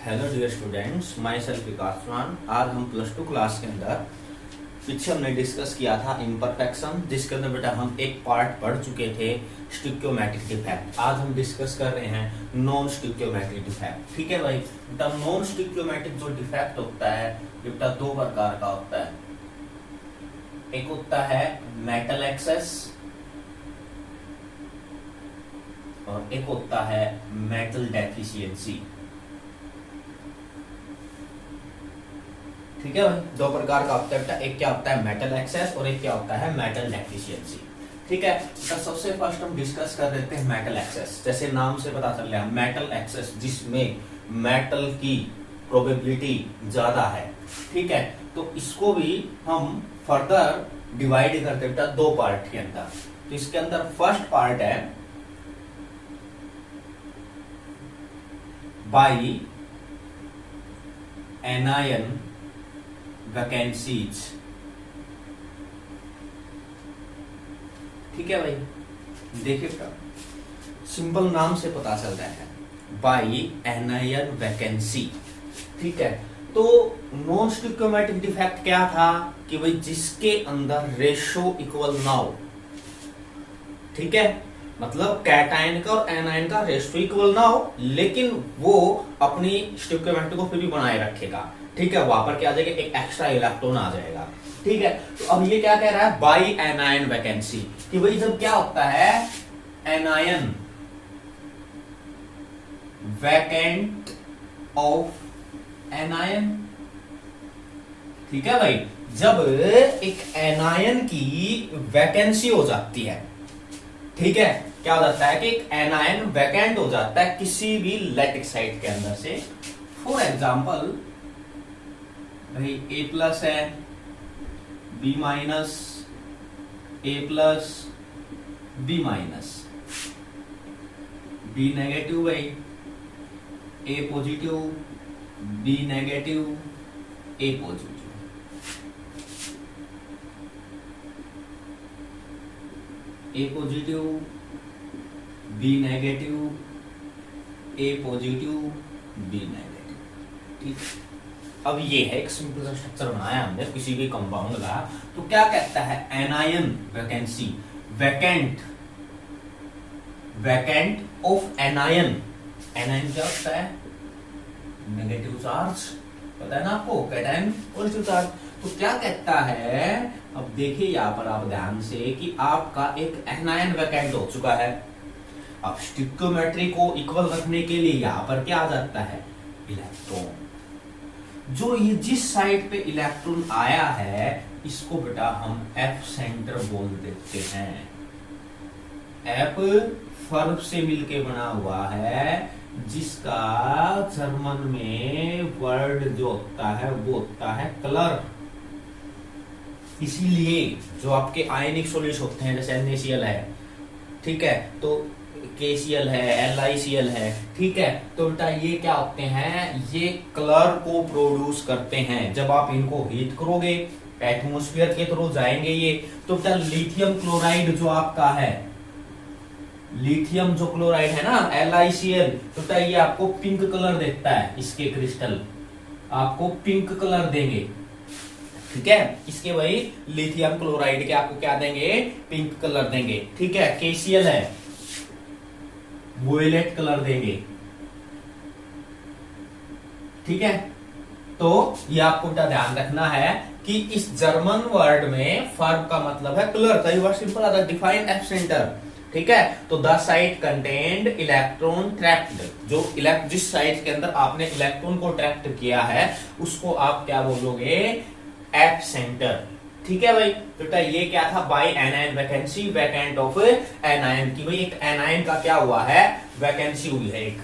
Hello dear students, my self Vikaswan. आज हम plus two class के अंदर पीछे हमने डिस्कस किया था इम्परफेक्शन, जिसके अंदर बेटा हम एक पार्ट पढ़ चुके थे स्टिक्योमेट्रिक डिफेक्ट। आज हम डिस्कस कर रहे हैं नॉन स्टिक्योमेट्रिक डिफेक्ट। ठीक है भाई बेटा, नॉन स्टिक्योमेट्रिक जो डिफेक्ट होता है बेटा दो प्रकार का होता है। एक होता है मेटल एक्सेस और एक होता है मेटल डेफिशिएंसी। ठीक है भाई, दो प्रकार का होता है बेटा, एक क्या होता है मेटल एक्सेस और एक क्या होता है मेटल डेफिशिएंसी। ठीक है बेटा, सबसे फर्स्ट हम डिस्कस कर देते हैं मेटल एक्सेस। जैसे नाम से पता चल रहा है मेटल एक्सेस, जिसमें मेटल की प्रोबेबिलिटी ज्यादा है। ठीक है, तो इसको भी हम फर्दर डिवाइड करते हैं बेटा दो पार्ट के अंदर। तो इसके अंदर फर्स्ट पार्ट है बाई एनायन वैकेंसीज। ठीक है भाई, देखिए सिंपल नाम से पता चल रहा है बाई एनायन वैकेंसी। ठीक है, तो नॉन स्टिक्योमेट्रिक डिफेक्ट क्या था कि भाई जिसके अंदर रेशो इक्वल ना हो। ठीक है, मतलब कैटायन का और एनायन का रेशो इक्वल ना हो, लेकिन वो अपनी स्टिक्योमेट्री को फिर भी बनाए रखेगा। ठीक है, वहां पर क्या आ जाएगा, एक एक्स्ट्रा इलेक्ट्रॉन आ जाएगा। ठीक है, तो अब ये क्या कह रहा है बाई एनायन वैकेंसी, कि भाई जब क्या होता है एनायन वैकेंट ऑफ एनायन। ठीक है भाई, जब एक एनायन की वैकेंसी हो जाती है, ठीक है, क्या हो जाता है कि एक एनायन वैकेंट हो जाता है किसी भी लैटिस साइट के अंदर से। फॉर एग्जांपल भाई ए प्लस है, B minus, A plus, B minus, B negative भाई, A positive, B negative, A positive. A positive, B negative, A positive, B negative. ठीक, अब ये है एक सिंपल सा स्ट्रक्चर बनाया हमने किसी भी कंपाउंड का। तो क्या कहता है anion vacancy, vacant, vacant of anion. Anion क्या होता है नेगेटिव चार्ज, पता है ना आपको, कैटायन पॉजिटिव चार्ज। तो क्या कहता है, अब देखिए यहां पर आप ध्यान से कि आपका एक एनायन वैकेंट हो चुका है। अब स्टिक्योमेट्री को इक्वल रखने के लिए यहां पर क्या आ जाता है इलेक्ट्रॉन। जो ये जिस साइड पे इलेक्ट्रॉन आया है इसको बेटा हम एफ सेंटर बोल देते हैं। एफ फर्व से मिलके बना हुआ है, जिसका जर्मन में वर्ड जो होता है वो होता है कलर। इसीलिए जो आपके आयनिक सॉल्यूशन होते हैं जैसे NaCl है, ठीक है, तो KCl है, LiCl है, ठीक है, तो बेटा ये क्या होते हैं, ये कलर को प्रोड्यूस करते हैं। जब आप इनको हीट करोगे एटमॉस्फेयर के थ्रू जाएंगे ये, तो बेटा लिथियम क्लोराइड जो आपका है, लिथियम जो क्लोराइड है ना LiCl, तो बेटा ये आपको पिंक कलर देता है। इसके क्रिस्टल आपको पिंक कलर देंगे। ठीक है, इसके वही लिथियम क्लोराइड के आपको क्या देंगे, पिंक कलर देंगे। ठीक है, KCl है वोयलेट कलर देंगे। ठीक है, तो ये आपको बेटा ध्यान रखना है कि इस जर्मन वर्ड में फर्व का मतलब है कलर। कई बार सिंपल आता है डिफाइन एफ सेंटर। ठीक है, तो the site contained electron trapped, जो जिस साइट के अंदर आपने इलेक्ट्रॉन को ट्रैप्ड किया है उसको आप क्या बोलोगे, एफ सेंटर। ठीक है भाई, तो बेटा ये क्या था by anion vacancy, vacant of anion की, भाई एक एनायन का क्या हुआ है वैकेंसी हुई है एक।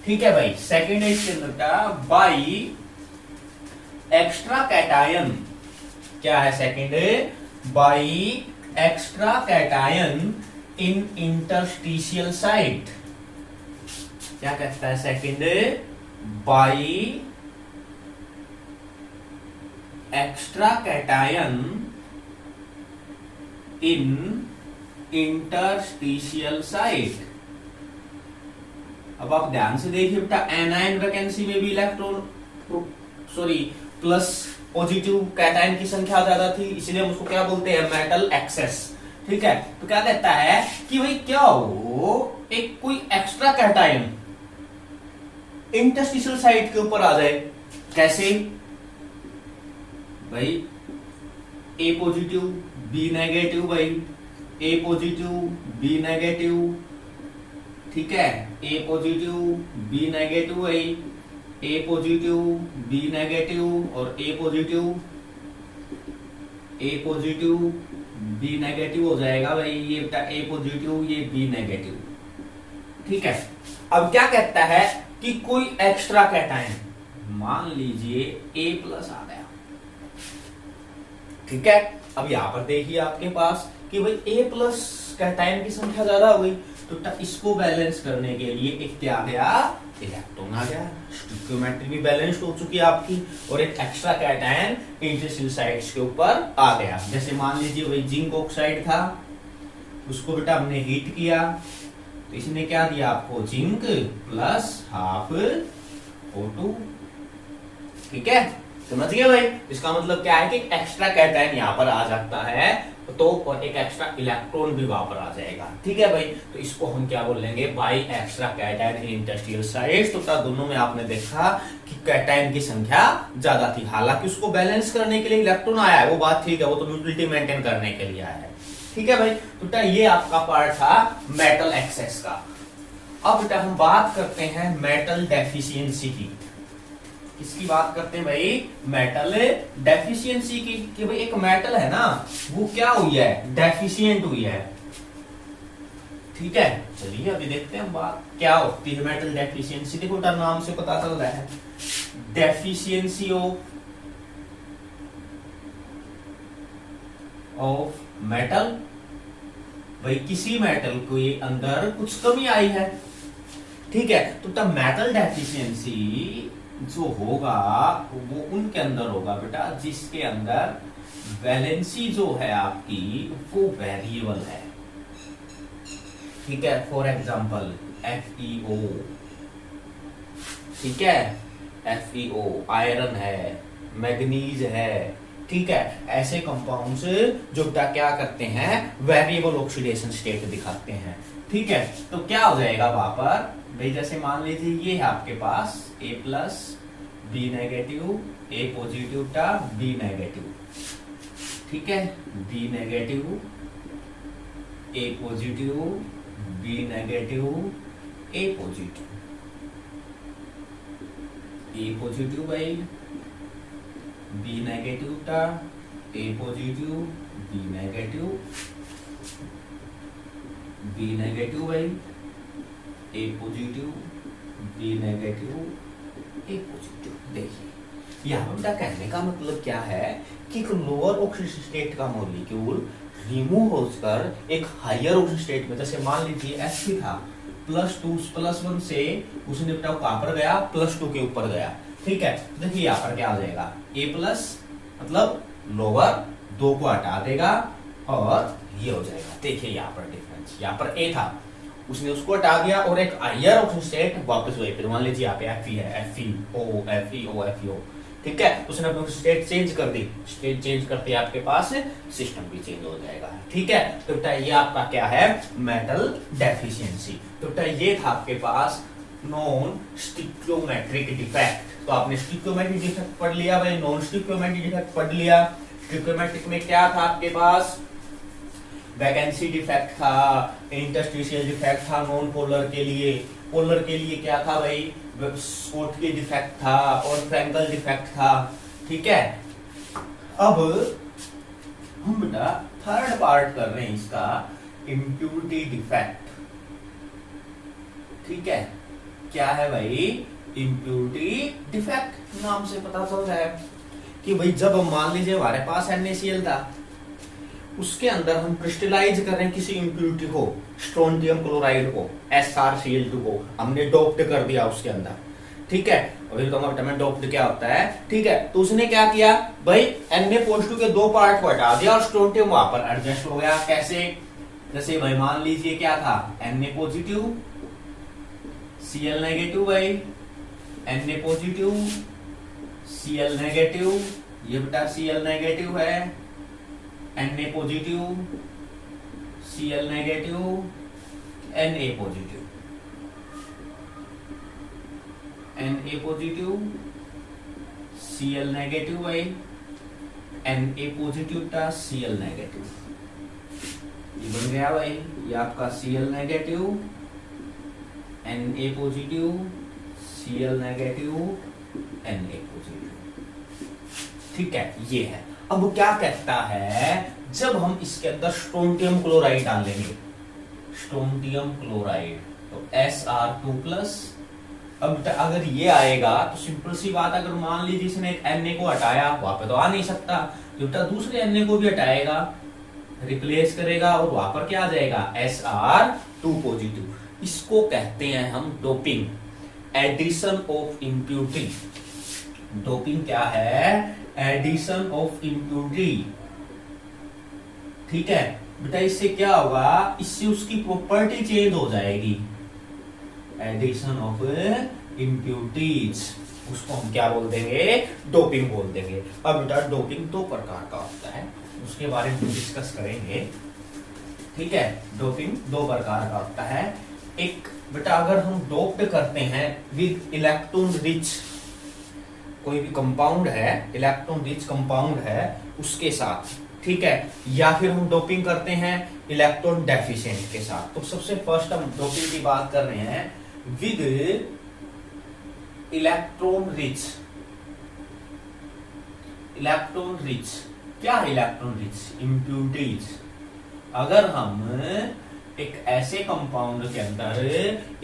ठीक है भाई, सेकंड है इसके अंदर का बाई एक्स्ट्रा कैटायन। क्या है second, by extra cation in interstitial site. क्या कहता है second, by extra cation in interstitial site. अब आप ध्यान से देखिए बेटा, एनायन वैकेंसी में भी electron sorry plus positive cation की संख्या ज्यादा थी, इसलिए हम उसको क्या बोलते हैं, मेटल एक्सेस। ठीक है, तो क्या कहता है कि भाई क्या हो, एक कोई एक्स्ट्रा कैटायन इंटरस्टिशियल साइट के ऊपर आ जाए। कैसे भाई, ए पॉजिटिव बी नेगेटिव, भाई ए पॉजिटिव बी नेगेटिव, ठीक है, ए पॉजिटिव बी नेगेटिव, भाई ए पॉजिटिव बी नेगेटिव और ए पॉजिटिव बी नेगेटिव हो जाएगा भाई, ये बेटा ए पॉजिटिव ये बी नेगेटिव। ठीक है, अब क्या कहता है कि कोई एक्स्ट्रा कैटायन, मान लीजिए ए प्लस आ गया। ठीक है, अब यहां पर देखिए आपके पास कि भाई ए प्लस कैटायन की संख्या ज्यादा हो गई, तो इसको बैलेंस करने के लिए एक क्या आ गया, इलेक्ट्रॉन आ गया, स्टिक्योमेट्री भी बैलेंस्ड हो चुकी है आपकी, और एक एक्स्ट्रा कैटायन इंटरस्टिशियल साइट्स के ऊपर आ गया। जैसे मान लीजिए भाई जिंक ऑक्साइड था, उसको बेटा हमने हीट किया, तो इसने क्या दिया आपको, जिंक प्लस हाफ O2। ठीक है, समझ गए भाई, इसका मतलब क्या है कि एक्स्ट्रा कैटायन यहाँ पर आ जाता है, तो और एक एक्स्ट्रा इलेक्ट्रॉन भी वहां पर आ जाएगा। ठीक है भाई, तो इसको हम क्या बोलेंगे, by extra cation in interstitial sites. तो दोनों में आपने देखा कि कैटायन की संख्या ज्यादा थी, हालांकि उसको बैलेंस करने के लिए इलेक्ट्रॉन आया है, वो बात ठीक है, वो तो न्यूट्रलिटी मेंटेन करने के लिए आया है। ठीक है भाई, तो बेटा ये आपका पार्ट था मेटल एक्सेस का। अब बेटा हम बात करते हैं मेटल डेफिशिएंसी की। किसकी बात करते हैं भाई, मेटल डेफिशिएंसी की, कि भाई एक मेटल है ना, वो क्या हुई है, डेफिशिएंट हुई है। ठीक है, चलिए अभी देखते हैं हम बात क्या होती है मेटल डेफिशिएंसी। देखो बेटा नाम से पता चल रहा है, डेफिशिएंसी ऑफ मेटल, भाई किसी मेटल के अंदर कुछ कमी आई है। ठीक है, तो मेटल डेफिशिएंसी जो होगा वो उनके अंदर होगा बेटा जिसके अंदर वैलेंसी जो है आपकी वो वेरिएबल है। ठीक है, फॉर एग्जांपल FeO, ठीक है, FeO आयरन है, मैग्नीज है। ठीक है, ऐसे कंपाउंड्स जो क्या करते हैं, वेरिएबल ऑक्सीडेशन स्टेट दिखाते हैं। ठीक है, तो क्या हो जाएगा वहां पर भाई, जैसे मान लीजिए ये है आपके पास A plus B negative, A positive था B नेगेटिव। ठीक है, B negative A positive B negative A positive, A positive भाई B नेगेटिव था, A positive B negative, B negative भाई A positive B negative A positive. देखिए यहाँ बेटा कहने का मतलब क्या है कि एक लोअर ऑक्सीडेशन स्टेट का मॉलिक्यूल रिमूव होकर एक हायर ऑक्सीडेशन स्टेट में, जैसे मान लीजिए Sp था +2 +1 से उसने बेटा कहां पर गया, +2 के ऊपर गया। ठीक है, देखिए यहाँ पर क्या आ जाएगा, A प्लस मतलब लोअर, 2 को हटा देगा और ये हो जाएगा। देखिए यहाँ पर डिफरेंस, यहाँ पर A था उसने उसको हटा दिया और एक हायर ऑक्सीडेशन स्टेट वापस वही, फिर मान लीजिए यहाँ पे Fe है, FeO। ठीक है, उसने अपनी स्टेट चेंज कर दी, स्टेट चेंज करते आपके पास सिस्टम भी चेंज हो जाएगा। ठीक है, तो बेटा ये आपका क्या है, मेटल डेफिशिएंसी। तो बेटा ये था आपके पास नॉन स्टिक्योमेट्रिक डिफेक्ट। तो आपने स्टिक्योमेट्रिक डिफेक्ट पढ़ लिया भाई, नॉन स्टिक्योमेट्रिक डिफेक्ट पढ़ लिया। स्टिक्योमेट्रिक में क्या था आपके पास, वैकेंसी डिफेक्ट था, इंटरस्टिशियल डिफेक्ट था नॉन पोलर के लिए, पोलर के लिए क्या था भाई, स्कोटकी डिफेक्ट था और फ्रैंकल डिफेक्ट था। ठीक है, अब हम बेटा थर्ड पार्ट कर रहे हैं इसका, इम्प्यूरिटी डिफेक्ट। ठीक है, क्या है भाई, इम्प्यूरिटी डिफेक्ट। नाम से पता चल रहा है कि भाई जब मान लीजिए हमारे पास NaCl था, उसके अंदर हम क्रिस्टलाइज कर रहे हैं किसी इम्प्यूरिटी को, स्ट्रोंटियम क्लोराइड को, SrCl2 को हमने डोप्ड कर दिया उसके अंदर। ठीक है, अभी तो मैं डोप्ड क्या होता है। ठीक है, तो उसने क्या किया भाई, Na+ के 2 पार्ट को हटा दिया और स्ट्रोंटियम वहां पर एडजस्ट हो गया। कैसे, जैसे भाई मान लीजिए क्या था, Na+ Cl नेगेटिव भाई, Na पॉजिटिव, Cl नेगेटिव, ये बेटा Cl नेगेटिव है, Na positive, Cl negative, Na positive, Na positive, Cl negative भाई, Na पॉजिटिव था, Cl नेगेटिव, ये बन गया भाई, ये आपका Cl negative, Na positive, Cl negative, Na positive. ठीक है, ये है। अब क्या कहता है, जब हम इसके अंदर स्ट्रोंटियम क्लोराइड डालेंगे, स्ट्रोंटियम क्लोराइड, तो Sr2+। अब अगर ये आएगा तो सिंपल सी बात, अगर मान लीजिए इसने एक Na को हटाया, वहां पे तो आ नहीं सकता, तो बेटा दूसरे Na को भी हटाएगा, रिप्लेस करेगा, और वहां पर क्या आ जाएगा, Sr2 पॉजिटिव। इसको कहते हैं हम doping, addition of impurity. Doping क्या है, एडिशन ऑफ इम्प्यूरिटी। ठीक है बेटा, इससे क्या होगा, इससे उसकी प्रॉपर्टी चेंज हो जाएगी, एडिशन ऑफ इम्प्यूरिटीज, उसको हम क्या बोल देंगे, डोपिंग बोल देंगे। अब बेटा डोपिंग दो प्रकार का होता है, उसके बारे में डिस्कस करेंगे। ठीक है, डोपिंग दो प्रकार का होता है। एक बेटा, अगर हम डोप्ड करते हैं विद इलेक्ट्रॉन रिच, कोई भी कंपाउंड है, इलेक्ट्रॉन रिच कंपाउंड है उसके साथ, ठीक है, या फिर हम डोपिंग करते हैं इलेक्ट्रॉन डेफिशिएंट के साथ। तो सबसे फर्स्ट हम डोपिंग की बात कर रहे हैं with electron rich. Electron rich क्या है, इलेक्ट्रॉन रिच इम्प्यूरिटीज। अगर हम एक ऐसे कंपाउंड के अंदर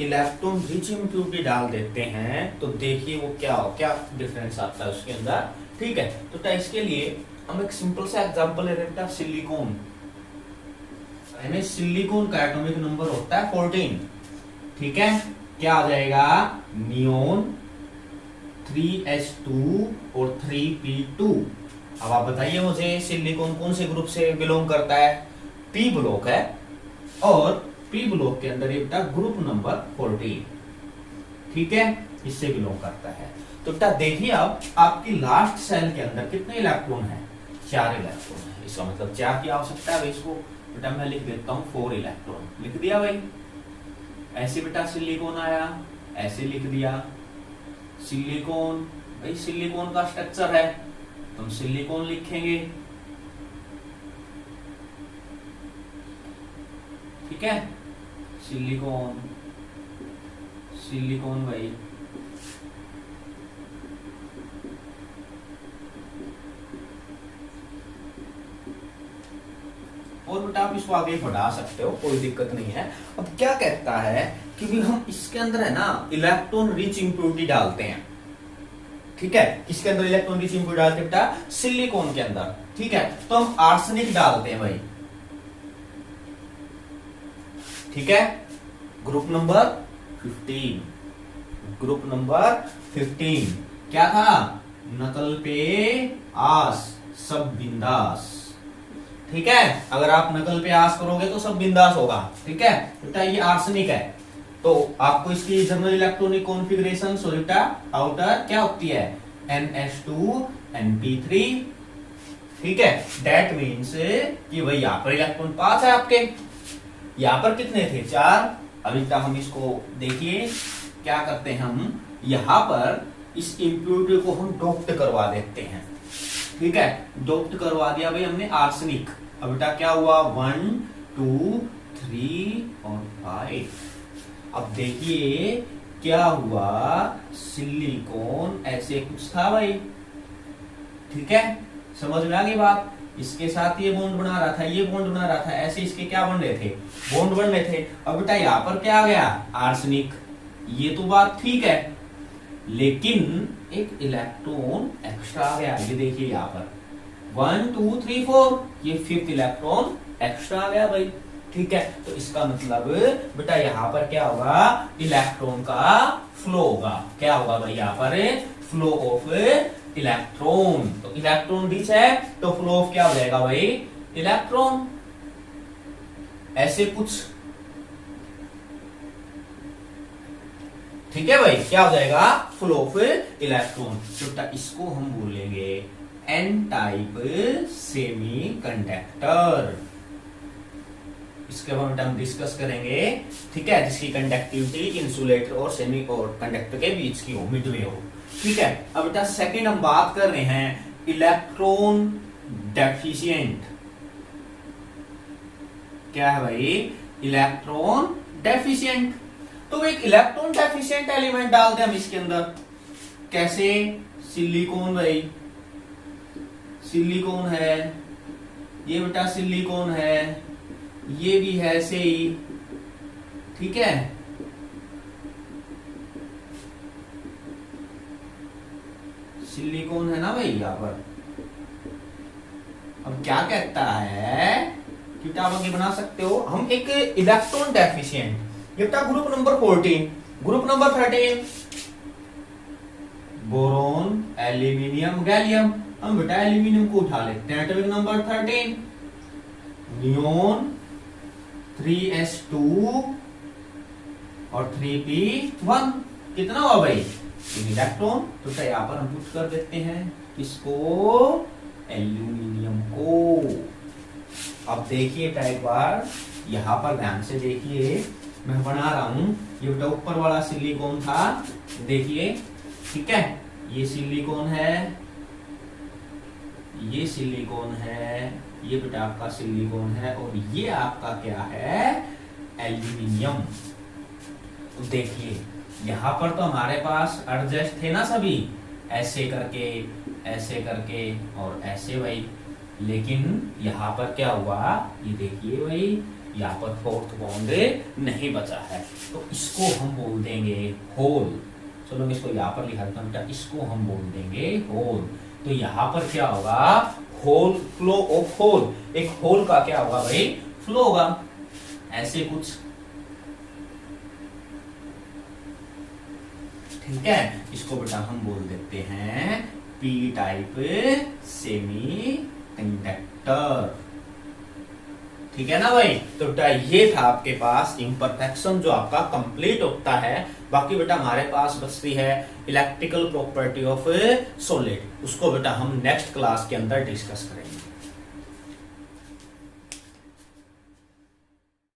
इलेक्ट्रॉन रिच इम्प्यूरिटी डाल देते हैं, तो देखिए वो क्या डिफरेंस आता है उसके अंदर। ठीक है, तो इसके लिए हम एक सिंपल सा एग्जांपल ले रहे हैं, सिलिकॉन। सिलिकॉन का एटॉमिक नंबर होता है 14। ठीक है, क्या आ जाएगा, नियोन 3s2 और 3p2। अब आप बताइए मुझे, सिलिकॉन कौन से ग्रुप से बिलोंग करता है, p ब्लॉक है, और p ब्लॉक के अंदर ये बेटा ग्रुप नंबर 14। ठीक है, इससे बिलोंग करता है। तो बेटा देखिए, अब आपकी लास्ट सेल के अंदर कितने इलेक्ट्रॉन है, 4 इलेक्ट्रॉन है। इसका मतलब 4 की आवश्यकता है भाई। इसको बेटा मैं लिख देता हूं 4 इलेक्ट्रॉन, लिख दिया भाई। ऐसे बेटा सिलिकॉन आया, ऐसे लिख दिया सिलिकॉन। भाई सिलिकॉन का स्ट्रक्चर है, तो हम सिलिकॉन लिखेंगे। ठीक है, सिलिकॉन, सिलिकॉन भाई। और बेटा आप इसको आगे बढ़ा सकते हो, कोई दिक्कत नहीं है। अब क्या कहता है कि भी हम इसके अंदर है ना इलेक्ट्रॉन रिच इम्प्यूरिटी डालते हैं। ठीक है, किसके अंदर इलेक्ट्रॉन रिच इम्प्यूरिटी डालते हैं बेटा, सिलिकॉन के अंदर। ठीक है, तो हम आर्सेनिक डालते हैं भाई। ठीक है, ग्रुप नंबर 15, ग्रुप नंबर 15 क्या था, नकल पे आस सब बिंदास। ठीक है, अगर आप नकल पे आस करोगे तो सब बिंदास होगा। ठीक है बेटा, ये आर्सेनिक है, तो आपको इसकी जनरल इलेक्ट्रॉनिक कॉन्फ़िगरेशन सोलिटा आउटर क्या होती है, NH2 NP3। ठीक है, दैट मीन्स कि भाई यहाँ पर इलेक्ट्रॉन 5 है आपके, यहाँ पर कितने थे, 4। अभी तक हम इसको देखिए क्या करते हैं, हम यहाँ पर इस इम्प्यूरिटी को हम डोप्ड करवा देते हैं। ठीक है, डोप्ड करवा दिया भाई हमने आर्सेनिक। अब बेटा क्या हुआ, 1 2 3 और 5। अब देखिए क्या हुआ, सिलिकॉन ऐसे कुछ था भाई। ठीक है, समझ में आ गई बात। इसके साथ ये बॉन्ड बना रहा था, ये बॉन्ड बना रहा था, ऐसे इसके क्या बन रहे थे, बॉन्ड बन रहे थे। अब बेटा यहाँ पर क्या आ गया, आर्सेनिक। ये तो बात ठीक है, लेकिन एक इलेक्ट्रॉन एक्स्ट्रा आ गया। ये देखिए यहाँ पर 1 2 3 4, ये 5th इलेक्ट्रॉन एक्स्ट्रा आ गया भाई। ठीक है, तो इसका मतलब बेटा यहाँ पर क्या होगा, इलेक्ट्रॉन का फ्लो होगा। क्या होगा भाई, यहाँ पर फ्लो ऑफ इलेक्ट्रॉन। तो इलेक्ट्रॉन रिच है तो फ्लो ऑफ क्या हो जाएगा भाई, इलेक्ट्रॉन। ऐसे कुछ ठीक है भाई, क्या हो जाएगा, फ्लो ऑफ इलेक्ट्रॉन। तो बेटा इसको हम बोलेंगे एन टाइप सेमी कंडक्टर। इसके बाद बेटा हम डिस्कस करेंगे, ठीक है, जिसकी कंडक्टिविटी इंसुलेटर और सेमी और कंडक्टर के बीच की हो, मिडवे हो। ठीक है, अब बेटा सेकंड हम बात कर रहे हैं इलेक्ट्रॉन डेफिशिएंट। क्या है भाई, इलेक्ट्रॉन डेफिशिएंट। तो एक इलेक्ट्रॉन डेफिशिएंट एलिमेंट डालते हैं हम इसके अंदर, कैसे, सिलिकॉन भाई, सिलिकॉन है, ये बेटा सिलिकॉन है, ये भी है ऐसे ही, ठीक है। सिलिकॉन है ना भाई यहां पर। अब क्या कहता है कि आप आगे बना सकते हो हम एक इलेक्ट्रॉन डेफिशिएंट, ये बेटा group number 14, group number 13 boron, aluminium, gallium. हम बेटा एल्यूमिनियम को उठा लेते हैं, एटॉमिक नंबर 13, नियोन, 3s2 और 3p1। कितना हुआ भाई, इलेक्ट्रॉन। तो यहां पर हम पुट कर देते हैं किसको, एल्यूमिनियम को। अब देखिए एक बार यहां पर ध्यान से देखिए, मैं बना रहा हूं, ये बेटा ऊपर वाला सिलिकॉन था, देखिए, ठीक है, ये सिलिकॉन है, ये सिलिकॉन है, ये बेटा आपका सिलिकॉन है, और ये आपका क्या है, एल्यूमिनियम। तो देखिए यहां पर तो हमारे पास एडजस्ट थे ना सभी, ऐसे करके और ऐसे भाई, लेकिन यहां पर क्या हुआ, ये देखिए भाई, यहाँ पर फोर्थ बॉन्ड नहीं बचा है, तो इसको हम बोल देंगे होल। चलो इसको यहाँ पर लिखा देता हूं, इसको हम बोल देंगे होल। तो यहाँ पर क्या होगा, होल, फ्लो ऑफ होल, एक होल का क्या होगा भाई, फ्लो होगा, ऐसे कुछ, ठीक है। इसको बेटा हम बोल देते हैं पी टाइप सेमी कंडक्टर, ठीक है ना भाई। तो बेटा ये था आपके पास इम्परफेक्शन जो आपका कंप्लीट होता है। बाकी बेटा हमारे पास बचती है इलेक्ट्रिकल प्रॉपर्टी ऑफ सॉलिड, उसको बेटा हम नेक्स्ट क्लास के अंदर डिस्कस करेंगे।